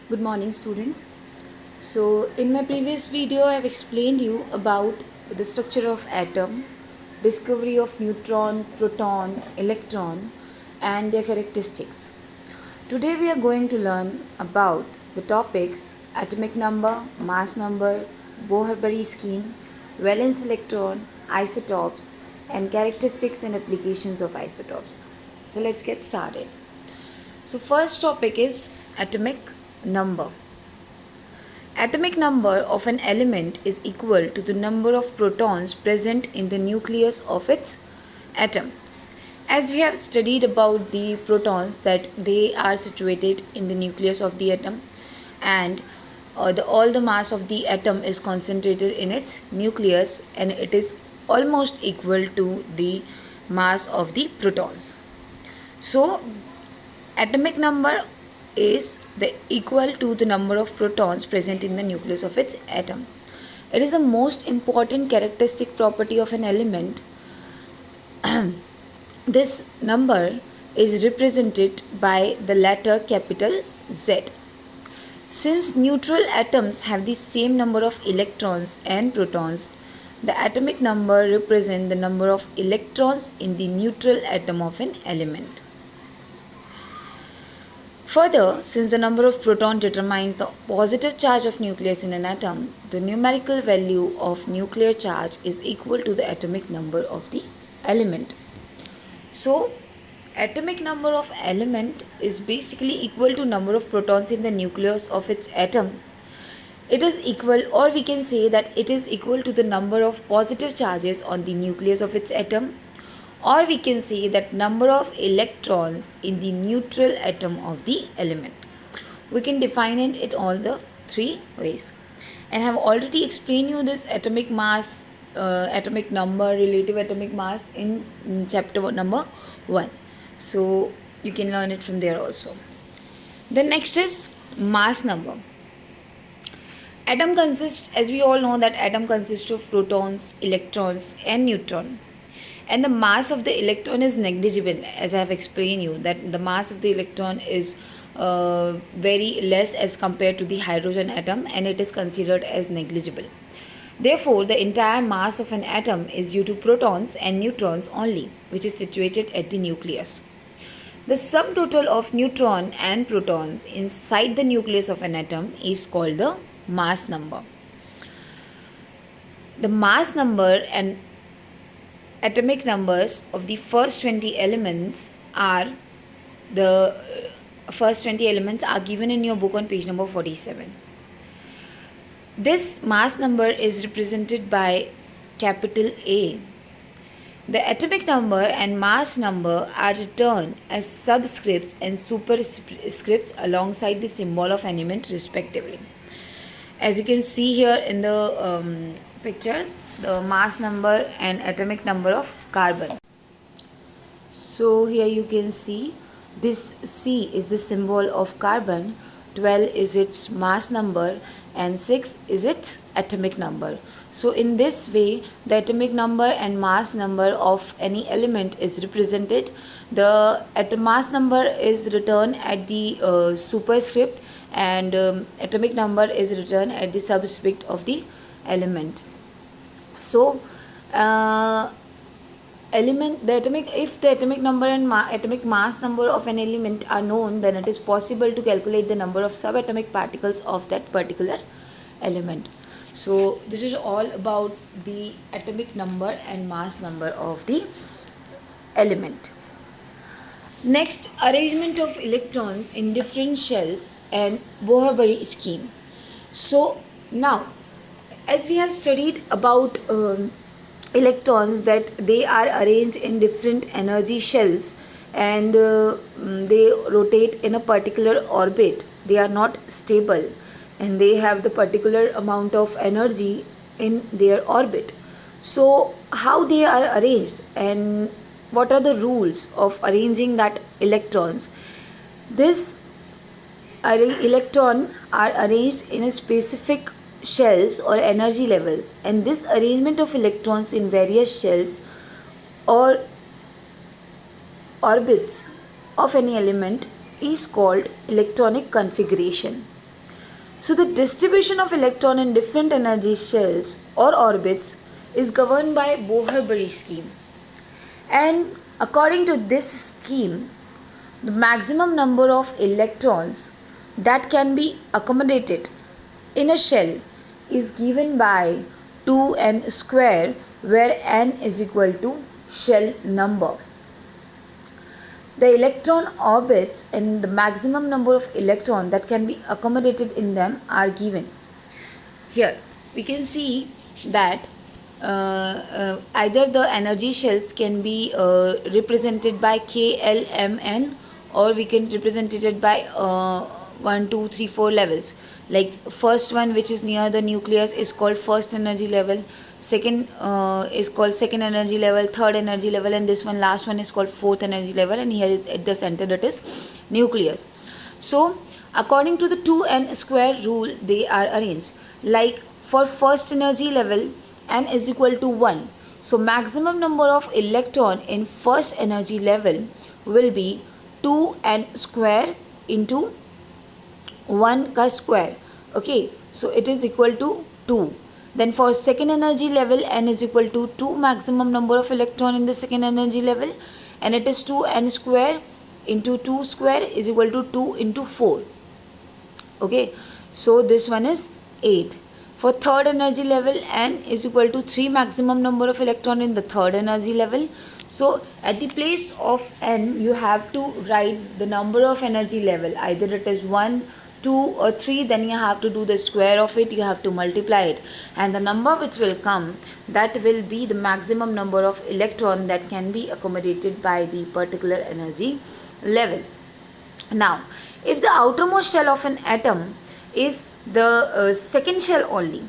Good morning, students. So in my previous video I have explained you about the structure of atom, discovery of neutron, proton, electron and their characteristics. Today we are going to learn about the topics atomic number, mass number, Bohr-Bury scheme, valence electron, isotopes and characteristics and applications of isotopes. So let's get started. So first topic is atomic number. Atomic number of an element is equal to the number of protons present in the nucleus of its atom. As we have studied about the protons, that they are situated in the nucleus of the atom, and all the mass of the atom is concentrated in its nucleus, and it is almost equal to the mass of the protons. So atomic number is equal to the number of protons present in the nucleus of its atom. It is the most important characteristic property of an element. This number is represented by the letter capital Z. Since neutral atoms have the same number of electrons and protons, the atomic number represents the number of electrons in the neutral atom of an element. Further, since the number of protons determines the positive charge of nucleus in an atom, the numerical value of nuclear charge is equal to the atomic number of the element. So, atomic number of element is basically equal to number of protons in the nucleus of its atom. It is equal, or we can say that it is equal to the number of positive charges on the nucleus of its atom, or we can say that number of electrons in the neutral atom of the element. We can define it all the three ways, and I have already explained you this atomic mass, atomic number, relative atomic mass in chapter number 1. So you can learn it from there also. The next is mass number. Atom consists, as we all know, that atom consists of protons, electrons and neutron. And the mass of the electron is negligible, as I have explained you that the mass of the electron is very less as compared to the hydrogen atom, and it is considered as negligible. Therefore, the entire mass of an atom is due to protons and neutrons only, which is situated at the nucleus. The sum total of neutron and protons inside the nucleus of an atom is called the mass number. The mass number and atomic numbers of the first 20 elements are given in your book on page number 47. This mass number is represented by capital A. The atomic number and mass number are written as subscripts and superscripts alongside the symbol of element respectively. As you can see here in the picture, the mass number and atomic number of carbon. So here you can see this C is the symbol of carbon, 12 is its mass number and 6 is its atomic number. So in this way the atomic number and mass number of any element is represented. The mass number is written at the superscript, and atomic number is written at the subscript of the element. So if the atomic number and atomic mass number of an element are known, then it is possible to calculate the number of subatomic particles of that particular element. So this is all about the atomic number and mass number of the element. Next, arrangement of electrons in different shells and Bohr-Bury scheme. So now, as we have studied about electrons, that they are arranged in different energy shells, and they rotate in a particular orbit. They are not stable, and they have the particular amount of energy in their orbit. So how they are arranged and what are the rules of arranging that electrons? This electron are arranged in a specific shells or energy levels, and this arrangement of electrons in various shells or orbits of any element is called electronic configuration. So the distribution of electron in different energy shells or orbits is governed by Bohr-Bury scheme. And according to this scheme, the maximum number of electrons that can be accommodated in a shell is given by 2n square, where n is equal to shell number. The electron orbits and the maximum number of electrons that can be accommodated in them are given. Here we can see that either the energy shells can be represented by K, L, M, N, or we can represent it by 1, 2, 3, 4 levels. Like first one, which is near the nucleus, is called first energy level. Second is called second energy level, third energy level, and this one last one is called fourth energy level, and here at the center that is nucleus. So according to the 2n square rule, they are arranged. Like for first energy level, n is equal to 1. So maximum number of electron in first energy level will be 2n square into 1 ka square. Okay, so it is equal to 2. Then for second energy level, n is equal to 2 maximum number of electron in the second energy level, and it is 2n square into 2 square is equal to 2 into 4. Okay, so this one is 8. For third energy level, n is equal to 3 maximum number of electron in the third energy level. So at the place of n, you have to write the number of energy level. Either it is 1, 2 or 3, then you have to do the square of it, you have to multiply it, and the number which will come, that will be the maximum number of electron that can be accommodated by the particular energy level. Now if the outermost shell of an atom is the second shell only,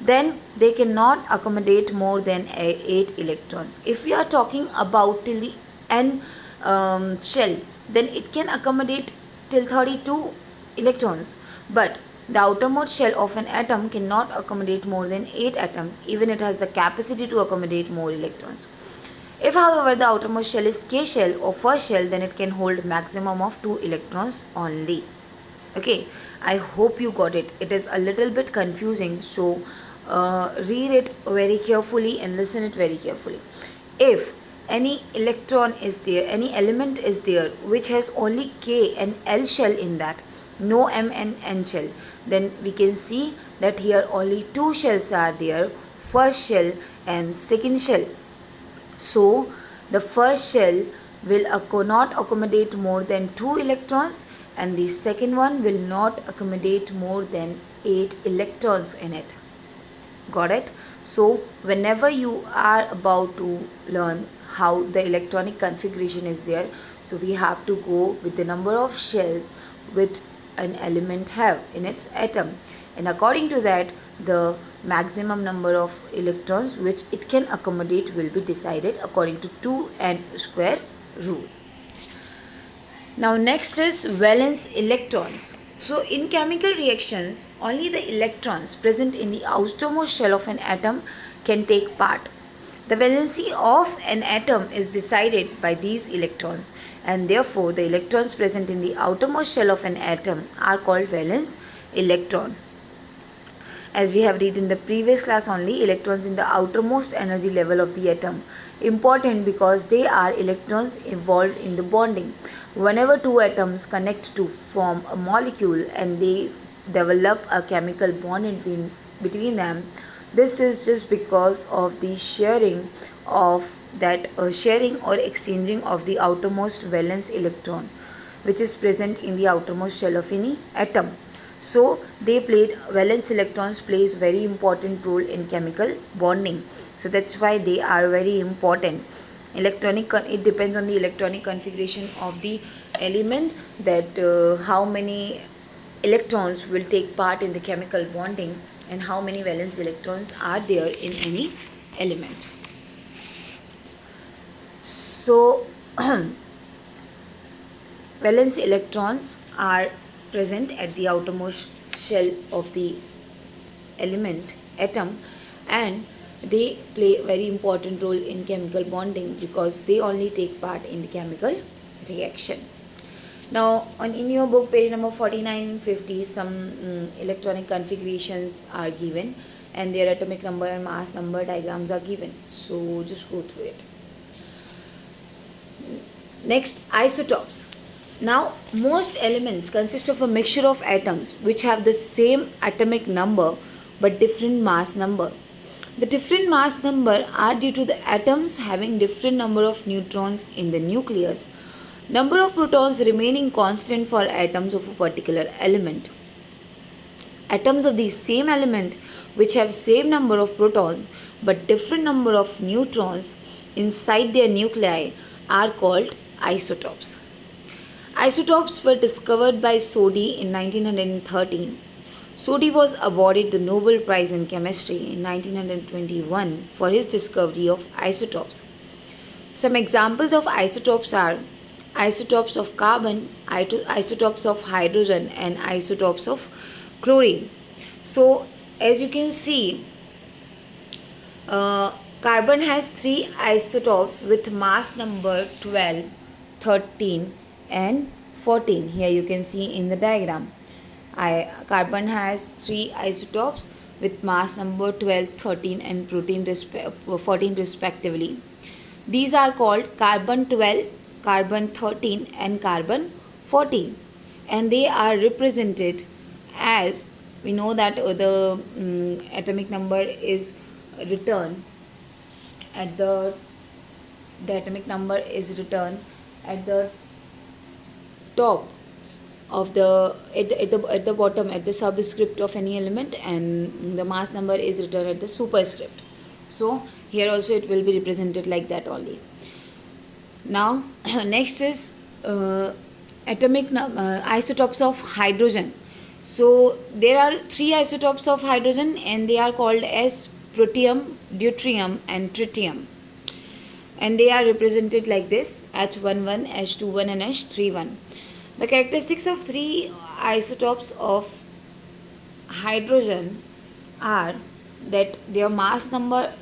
then they cannot accommodate more than 8 electrons. If we are talking about till the n shell, then it can accommodate till 32 electrons, but the outermost shell of an atom cannot accommodate more than 8 atoms, even it has the capacity to accommodate more electrons. If however the outermost shell is K shell or first shell, then it can hold maximum of 2 electrons only. Okay, I hope you got it. It is a little bit confusing, so read it very carefully and listen it very carefully. If any electron is there, any element is there which has only K and L shell in that, no M and N shell, then we can see that here only 2 shells are there, first shell and second shell. So the first shell will not accommodate more than 2 electrons, and the second one will not accommodate more than 8 electrons in it. Got it? So whenever you are about to learn how the electronic configuration is there, so we have to go with the number of shells which an element have in its atom, and according to that the maximum number of electrons which it can accommodate will be decided according to 2n square rule. Now next is valence electrons. So in chemical reactions, only the electrons present in the outermost shell of an atom can take part. The valency of an atom is decided by these electrons, and therefore the electrons present in the outermost shell of an atom are called valence electron. As we have read in the previous class only, electrons in the outermost energy level of the atom important because they are electrons involved in the bonding. Whenever two atoms connect to form a molecule and they develop a chemical bond between them, this is just because of the sharing of that sharing or exchanging of the outermost valence electron which is present in the outermost shell of any atom. So valence electrons plays very important role in chemical bonding. So that's why they are very important. It depends on the electronic configuration of the element that how many electrons will take part in the chemical bonding and how many valence electrons are there in any element. So valence electrons are present at the outermost shell of the atom, and they play a very important role in chemical bonding because they only take part in the chemical reaction. Now, in your book, page number 49 and 50, some electronic configurations are given and their atomic number and mass number diagrams are given. So, just go through it. Next, isotopes. Now, most elements consist of a mixture of atoms which have the same atomic number but different mass number. The different mass number are due to the atoms having different number of neutrons in the nucleus, number of protons remaining constant for atoms of a particular element. Atoms of the same element which have same number of protons but different number of neutrons inside their nuclei are called isotopes. Isotopes were discovered by Soddy in 1913. Soddy was awarded the Nobel Prize in Chemistry in 1921 for his discovery of isotopes. Some examples of isotopes are isotopes of carbon, isotopes of hydrogen, and isotopes of chlorine. So, as you can see, carbon has 3 isotopes with mass number 12, 13 and 14. Here you can see in the diagram. Carbon has 3 isotopes with mass number 12, 13 and 14 respectively. These are called carbon 12, carbon 13 and carbon 14, and they are represented as, we know that the atomic number is written at the atomic number is written at the top of the at the bottom at the subscript of any element, and the mass number is written at the superscript. So here also it will be represented like that only. Now next is isotopes of hydrogen. So there are 3 isotopes of hydrogen and they are called as protium, deuterium and tritium, and they are represented like this: H11, H21 and H31. The characteristics of 3 isotopes of hydrogen are that their mass number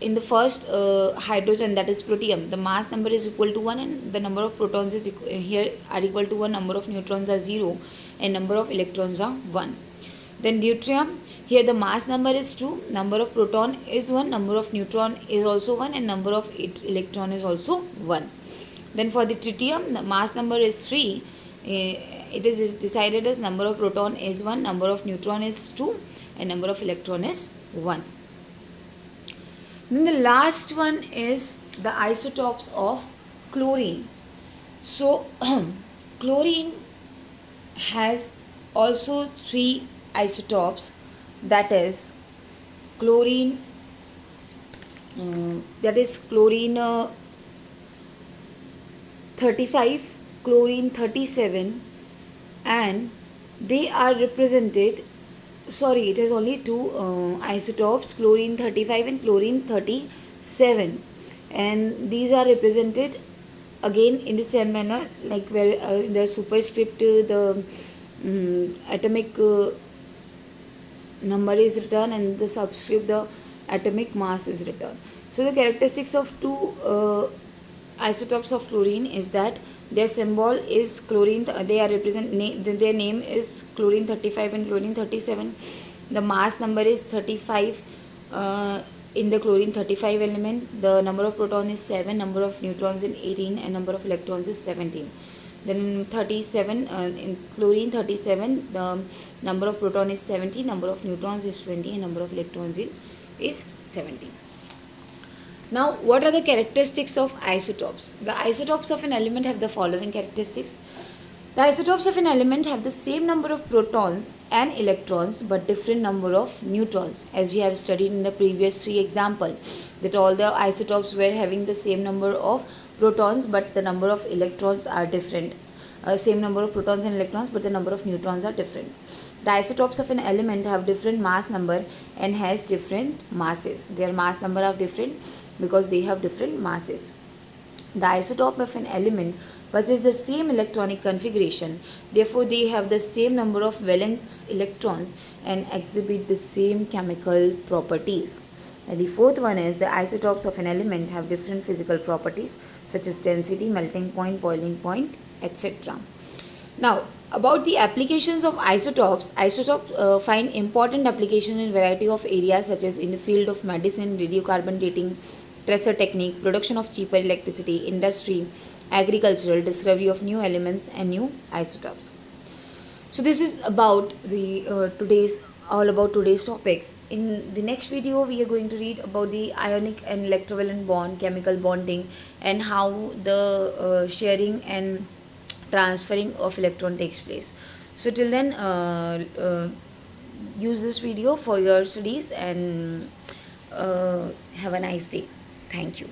in the first hydrogen, that is protium, the mass number is equal to 1 and the number of protons is here are equal to 1, number of neutrons are 0 and number of electrons are 1. Then deuterium, here the mass number is 2, number of proton is 1, number of neutron is also 1 and number of electron is also 1. Then for the tritium, the mass number is 3. It is decided as number of proton is 1, number of neutron is 2 and number of electron is 1. Then the last one is the isotopes of chlorine. So chlorine has also 3 isotopes, that is chlorine 35, chlorine 37, and they are represented, sorry, it is only 2 isotopes, chlorine 35 and chlorine 37, and these are represented again in the same manner, like where in the superscript the atomic number is written and the subscript the atomic mass is written. So the characteristics of 2 isotopes of chlorine is that their symbol is chlorine, they are their name is chlorine 35 and chlorine 37. The mass number is 35 in the chlorine 35 element. The number of proton is 7, number of neutrons is 18 and number of electrons is 17. Then in 37, in chlorine 37, the number of proton is 70, number of neutrons is 20 and number of electrons is 17. Now, what are the characteristics of isotopes? The isotopes of an element have the following characteristics. The isotopes of an element have the same number of protons and electrons but different number of neutrons, as we have studied in the previous 3 examples, that all the isotopes were having the same number of protons but the number of electrons are different. Same number of protons and electrons but the number of neutrons are different. The isotopes of an element have different mass number and has different masses. Their mass number are different because they have different masses. The isotope of an element possesses the same electronic configuration, therefore they have the same number of valence electrons and exhibit the same chemical properties. And the fourth one is the isotopes of an element have different physical properties such as density, melting point, boiling point, etc. Now, about the applications of isotopes, isotopes find important application in variety of areas such as in the field of medicine, radiocarbon dating, tracer technique, production of cheaper electricity, industry, agricultural, discovery of new elements and new isotopes. So this is about the today's all about today's topics. In the next video, we are going to read about the ionic and electrovalent bond, chemical bonding, and how the sharing and transferring of electron takes place. So till then, use this video for your studies and have a nice day. Thank you.